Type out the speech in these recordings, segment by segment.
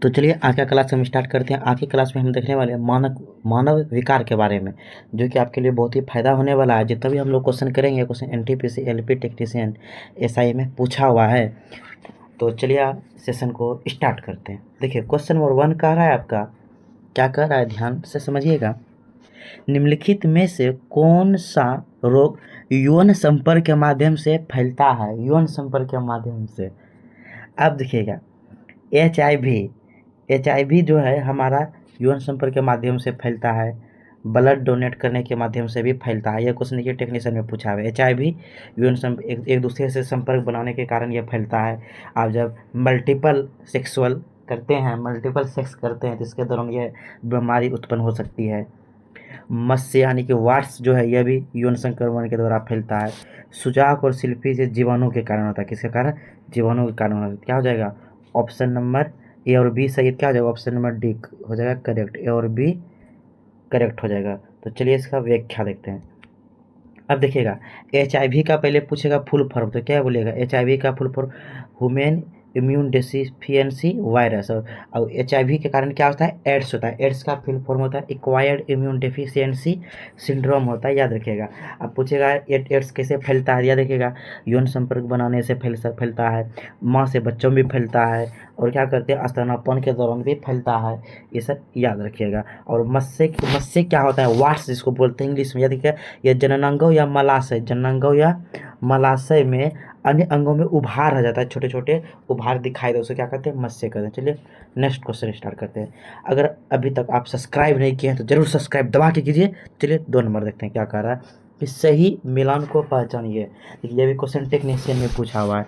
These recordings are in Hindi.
तो चलिए आज का क्लास हम स्टार्ट करते हैं। आज की क्लास में हम देखने वाले हैं मानव विकार के बारे में, जो कि आपके लिए बहुत ही फायदा होने वाला है। जितना भी हम लोग क्वेश्चन करेंगे, question NTPC LP technician SI में पूछा हुआ है। तो चलिए आप सेशन को स्टार्ट करते हैं। देखिए क्वेश्चन नंबर 1 कह रहा है आपका, क्या कह रहा है, ध्यान से समझिएगा। निम्नलिखित में से कौन सा रोग यौन संपर्क के माध्यम से फैलता है? यौन संपर्क के माध्यम से, अब देखिएगा, एच आई वी जो है हमारा यौन संपर्क के माध्यम से फैलता है। ब्लड डोनेट करने के माध्यम से भी फैलता है। यह क्वेश्चन देखिए टेक्नीशियन में पूछा है। एच.आई.वी यौन एक दूसरे से संपर्क बनाने के कारण यह फैलता है। आप जब मल्टीपल सेक्स करते हैं तो इसके दौरान यह बीमारी उत्पन्न हो सकती है। मत्स्य यानी कि वाट्स जो है यह भी यौन संक्रमण के द्वारा फैलता है। सुजाक और सिल्फी से जीवाणु के कारण होता है। किसके कारण? जीवाणु के कारण होता है। क्या हो जाएगा? ऑप्शन नंबर ए और बी सही। क्या हो जाएगा? ऑप्शन नंबर डी हो जाएगा करेक्ट। ए और बी करेक्ट हो जाएगा। तो चलिए इसका व्याख्या देखते हैं। अब देखिएगा, एच.आई.वी का पहले पूछेगा फुल फॉर्म, तो क्या बोलेगा? एच.आई.वी का full form human immune deficiency virus. और एच.आई.वी के कारण क्या होता है? एड्स होता है। एड्स का फुल फॉर्म होता है एक्वायर्ड इम्यून डेफिशिएंसी सिंड्रोम होता है, याद रखिएगा। अब पूछेगा एड्स कैसे फैलता है, याद रखिएगा, यौन संपर्क बनाने से फैलता है, माँ से बच्चों में भी फैलता है, और क्या करते हैं, स्तनपान के दौरान भी फैलता है। ये सब याद रखिएगा। और मत्स्य क्या होता है? वाट्स जिसको बोलते हैं इंग्लिश में, याद रखिएगा। यह जननांगों या मलाशय में अन्य अंगों में उभार आ जाता है, छोटे छोटे उभार दिखाई दे, उसे क्या कहते हैं? मत्स्य कहते हैं। चलिए नेक्स्ट क्वेश्चन स्टार्ट करते हैं। अगर अभी तक आप सब्सक्राइब नहीं किए हैं तो जरूर सब्सक्राइब दबा के कीजिए। चलिए 2 नंबर देखते हैं क्या कह रहा है कि सही मिलान को पहचानिए। ये भी क्वेश्चन टेक्नीशियन में पूछा हुआ है।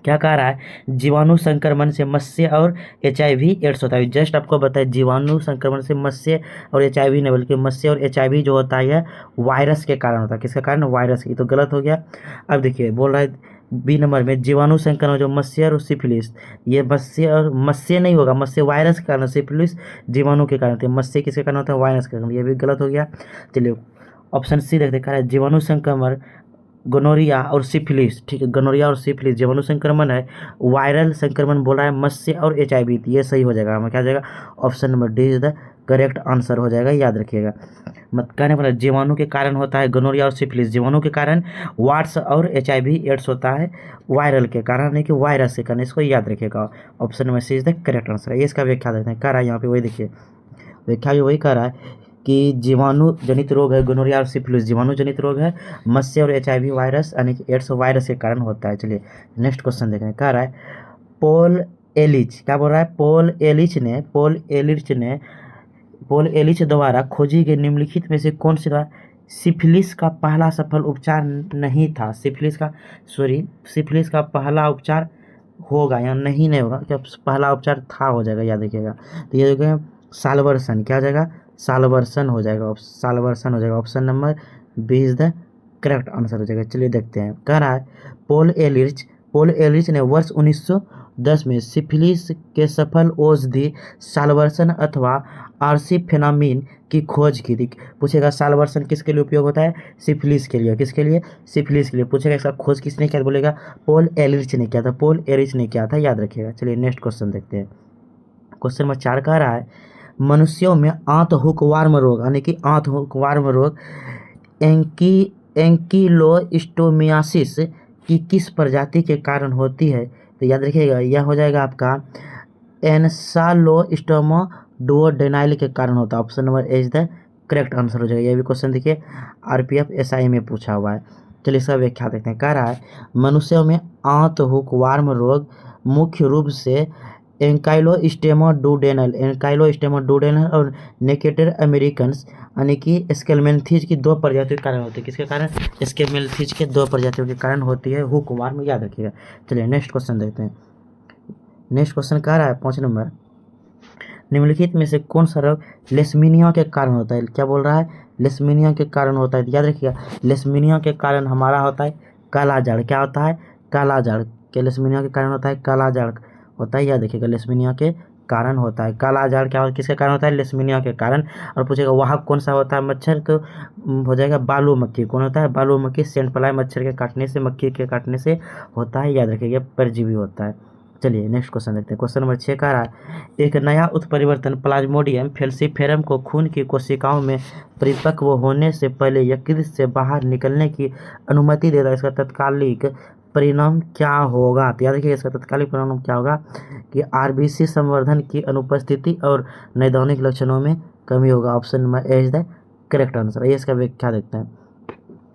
क्या कह रहा है? जीवाणु संक्रमण से मत्स्य और एच.आई.वी एड्स होता है। जस्ट आपको बताया, जीवाणु संक्रमण से मत्स्य और एच.आई.वी नहीं, बल्कि मत्स्य और एच.आई.वी जो होता है यह वायरस के कारण होता है। किसके कारण? वायरस की। तो गलत हो गया। अब देखिए बोल रहा है बी नंबर में जीवाणु संक्रमण जो मत्स्य और सिफिलिस, ये मत्स्य नहीं होगा, मत्स्य वायरस के कारण, सिफिलिस जीवाणु के कारण थे। मत्स्य किसके कारण होता है? वायरस के कारण। ये भी गलत हो गया। चलिए ऑप्शन सी देखते हैं। कह रहा है जीवाणु संक्रमण गोनोरिया और सिफिलिस, ठीक है, गोनोरिया और सिफिलिस जीवाणु संक्रमण है। वायरल संक्रमण बोल रहा है मत्स्य और एच.आई.वी, ये सही हो जाएगा। हमें क्या हो जाएगा? Option number D is the correct answer हो जाएगा, याद रखिएगा। मत कहने वाला जीवाणु के कारण होता है गोनोरिया और सिफिलिस, जीवाणु के कारण। वाट्स और एच.आई.वी एड्स होता है वायरल के कारण, नहीं कि वायरस के कारण। इसको याद रखिएगा। Option number C is the correct answer है। इसका व्याख्या देते हैं। कह रहा है यहाँ पे, वही देखिए, व्याख्या भी वही कह रहा है कि जीवाणु जनित रोग है गोनोरिया और सिफिलिस, जीवाणु जनित रोग है। मत्स्य और एच.आई.वी वायरस यानी कि एड्स वायरस के कारण होता है। चलिए नेक्स्ट क्वेश्चन देखें। कह रहा है पॉल एलिच, क्या बोल रहा है? पॉल एलिच द्वारा खोजी गई निम्नलिखित में से कौन सा सिफिलिस का पहला सफल उपचार नहीं था? सिफिलिस का पहला उपचार होगा या नहीं होगा? क्या पहला उपचार था हो जाएगा, याद रखिएगा। तो ये देखिए साल्वर्सन, क्या हो जाएगा? साल्वर्सन हो जाएगा। Option number B is the correct answer हो जाएगा। चलिए देखते हैं। कह रहा है पॉल एलिच ने वर्ष 1910 में सिफिलिस के सफल औषधि साल्वर्सन अथवा आर्सिफेनामिन की खोज की थी। पूछेगा साल्वर्सन किसके लिए उपयोग होता है? सिफिलिस के लिए। किसके लिए? सिफिलिस के लिए। पूछेगा इसका खोज किसने किया? बोलेगा पॉल एलिच ने किया था, याद रखिएगा। चलिए नेक्स्ट क्वेश्चन देखते हैं। क्वेश्चन नंबर 4 कह रहा है मनुष्यों में आंत हुकवार्म रोग यानी कि आंत हुकवार्म रोग एंकीलोस्टोमियासिस की किस प्रजाति के कारण होती है? तो याद रखिएगा यह हो जाएगा आपका एनसालोस्टोमा डुओडेनाइल के कारण होता है। Option number A is the correct answer हो जाएगा। यह भी क्वेश्चन देखिए आरपीएफ एसआई में पूछा हुआ है। चलिए इसका व्याख्या देखते हैं। कह रहा है मनुष्यों में आंत हुकवार्म रोग मुख्य रूप से एंकाइलोस्टोमा डुओडेनल और नेकेटर अमेरिकन्स यानी कि स्केलमेंथीज की 2 प्रजातियों के कारण होती है। किसके कारण? स्केलमेंथीज के 2 प्रजातियों के कारण होती है हुकवार्म, याद रखिएगा। चलिए नेक्स्ट क्वेश्चन देखते हैं। नेक्स्ट क्वेश्चन कह रहा है 5 नंबर, निम्नलिखित में से कौन सा रोग लेशमीनिया के कारण होता है? क्या बोल रहा है? लेशमीनिया के कारण होता है। याद रखिएगा लेशमीनिया के कारण हमारा होता है काला जाड़। क्या होता है? काला जाड़। के लेशमीनिया के कारण होता है काला जाड़ होता है, याद रखिएगा। लेशमीनिया के कारण होता है काला जाड़। क्या किसके कारण होता है? लेशमीनिया के कारण। और पूछेगा वाहक कौन सा होता है मच्छर? तो हो जाएगा बालू मक्खी। कौन होता है? बालू मक्खी। सेंट फ्लाई मच्छर के काटने से, मक्खी के काटने से होता है, याद रखिएगा, परजीवी होता है। चलिए नेक्स्ट क्वेश्चन देखते हैं। क्वेश्चन नंबर 6 का रहा है, एक नया उत्परिवर्तन प्लाज्मोडियम फेल्सीफेरम को खून की कोशिकाओं में परिपक्व होने से पहले यकृत से बाहर निकलने की अनुमति देता है। इसका तत्कालिक परिणाम क्या होगा? तो याद रखिए इसका तत्कालिक परिणाम क्या होगा कि आरबीसी संवर्धन की अनुपस्थिति और नैदानिक लक्षणों में कमी होगा। Option number A is the correct answer. ये इसका व्याख्या देखते हैं।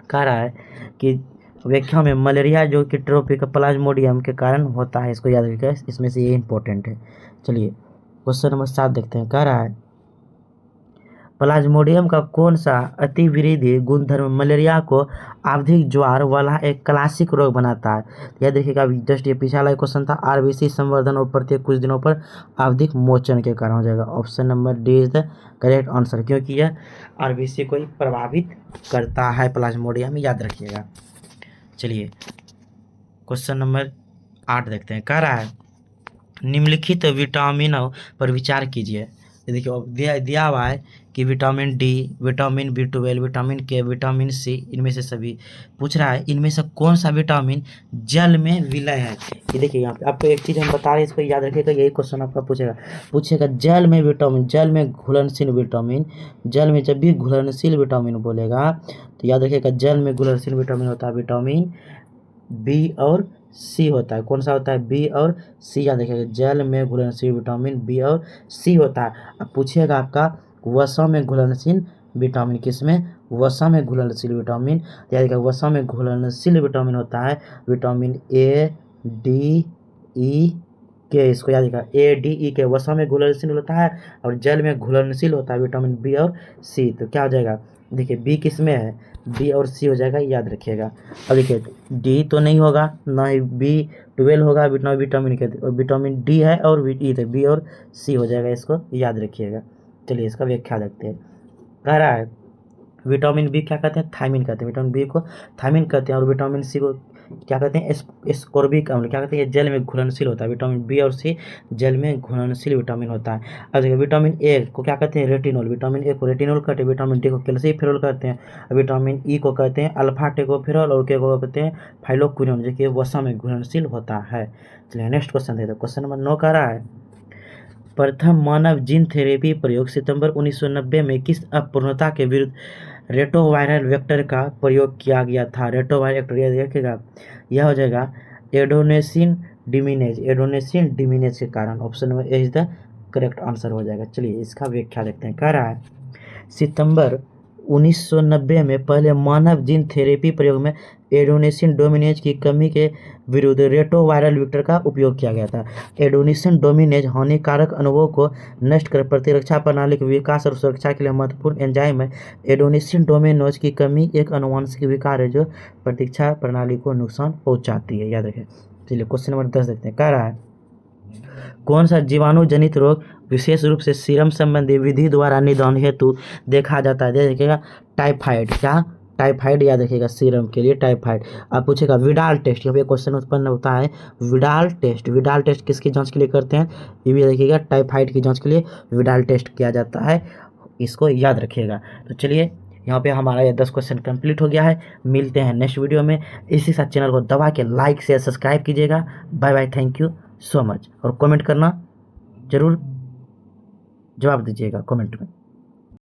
कह रहा है कि व्याख्या में मलेरिया जो कि ट्रोपिक प्लाज्मोडियम के कारण होता है, इसको याद रखिएगा, इसमें से ये इंपॉर्टेंट है। चलिए क्वेश्चन नंबर 7 देखते हैं। कह रहा है प्लाज्मोडियम का कौन सा अतिवृद्धि गुणधर्म मलेरिया को आवधिक ज्वार वाला एक क्लासिक रोग बनाता है? यह देखिएगा जस्ट ये पिछला वाला क्वेश्चन था, आरबीसी संवर्धन और प्रत्येक कुछ दिनों पर आवधिक मोचन के कारण हो जाएगा। Option number D is the correct answer, क्योंकि यह आरबीसी को ही प्रभावित करता है प्लाज्मोडियम, याद रखिएगा। चलिए क्वेश्चन नंबर 8 देखते हैं। कह रहा है निम्नलिखित विटामिनों पर विचार कीजिए। देखिए दिया हुआ है कि vitamin D, vitamin B12, vitamin के, विटामिन सी, इनमें से सभी पूछ रहा है इनमें से कौन सा विटामिन जल में विलय है। ये देखिए यहाँ पे आपको एक चीज़ हम बता रहे हैं, इसको याद रखिएगा, यही क्वेश्चन आपका पूछेगा जल में विटामिन, जल में घुलनशील विटामिन, जल में जब भी घुलनशील विटामिन बोलेगा तो याद रखिएगा जल में घुलनशील विटामिन होता है विटामिन बी और सी होता है। कौन सा होता है? बी और सी, याद रखिएगा जल में घुलनशील विटामिन बी और सी होता है। अब पूछिएगा आपका वसा में घुलनशील विटामिन किसमें? वसा में घुलनशील विटामिन, याद रखिएगा वसा में घुलनशील विटामिन होता है विटामिन ए, डी, ई के, इसको याद रखिएगा ए, डी, ई के वसा में घुलनशील होता है और जल में घुलनशील होता है विटामिन बी और सी। तो क्या हो जाएगा? देखिए बी किस में है? बी और सी हो जाएगा, याद रखिएगा। अब देखिए डी तो नहीं होगा, ना ही B12 होगा, ना विटामिन के, और विटामिन डी है और ई थे, बी और सी हो जाएगा, इसको याद रखिएगा। चलिए इसका व्याख्या देखते हैं। कह रहा है विटामिन बी क्या कहते हैं? थायमिन कहते हैं। विटामिन बी को थायमिन कहते हैं और विटामिन सी को क्या कहते हैं? एस्कोर्बिक अम्ल। क्या कहते हैं? ये जल में घुलनशील होता है। विटामिन बी और सी जल में घुलनशील विटामिन होता है। अब देखिए विटामिन ए को क्या कहते हैं? रेटिनॉल। विटामिन ए को रेटिनॉल कहते हैं, विटामिन डी को कैल्सिफेरॉल कहते हैं, विटामिन ई को कहते हैं अल्फा टेकोफेरॉल और के को कहते हैं फाइलोक्विनोन, जो कि वसा में घुलनशील होता है। चलिए नेक्स्ट क्वेश्चन देखते हैं। क्वेश्चन नंबर 9 कह रहा है प्रथम मानव जीन थेरेपी प्रयोग सितंबर 1990 में किस अपूर्णता के विरुद्ध रेटोवायरल वेक्टर का प्रयोग किया गया था? रेटोवायरल वेक्टर याद रखिएगा, यह हो जाएगा एडोनेसिन डिमिनेज, एडोनेसिन डिमिनेज के कारण। Option number A is the correct answer हो जाएगा। चलिए इसका व्याख्या देखते हैं। कह रहा है सितंबर 1990 में पहले मानव जीन थेरेपी प्रयोग में एडोनेसिन डोमिनेज की कमी के विरुद्ध रेटोवायरल वेक्टर का उपयोग किया गया था। एडोनेसिन डोमिनेज हानिकारक अणुओं को नष्ट कर प्रतिरक्षा प्रणाली के विकास और सुरक्षा के लिए महत्वपूर्ण एंजाइम है। एडोनेसिन डोमिनेज की कमी एक आनुवंशिक विकार है जो प्रतिरक्षा प्रणाली को नुकसान पहुंचाती है, याद रखें। चलिए क्वेश्चन नंबर 10 देखते हैं। कह रहा है कौन सा जीवाणु जनित रोग विशेष रूप से सीरम संबंधी विधि द्वारा निदान हेतु देखा जाता है? देखिएगा टाइफाइड, क्या टाइफाइड, याद रखिएगा सीरम के लिए टाइफाइड। आप पूछेगा विडाल टेस्ट, यहाँ पे क्वेश्चन उत्पन्न होता है विडाल टेस्ट। विडाल टेस्ट किसकी जांच के लिए करते हैं? ये भी देखिएगा टाइफाइड की जांच के लिए विडाल टेस्ट किया जाता है, इसको याद रखिएगा। तो चलिए यहाँ पे हमारा ये 10 क्वेश्चन कंप्लीट हो गया है। मिलते हैं नेक्स्ट वीडियो में। इसी साथ चैनल को दबा के लाइक शेयर सब्सक्राइब कीजिएगा। Bye bye, thank you so much. और कमेंट करना जरूर, जवाब दीजिएगा कमेंट में।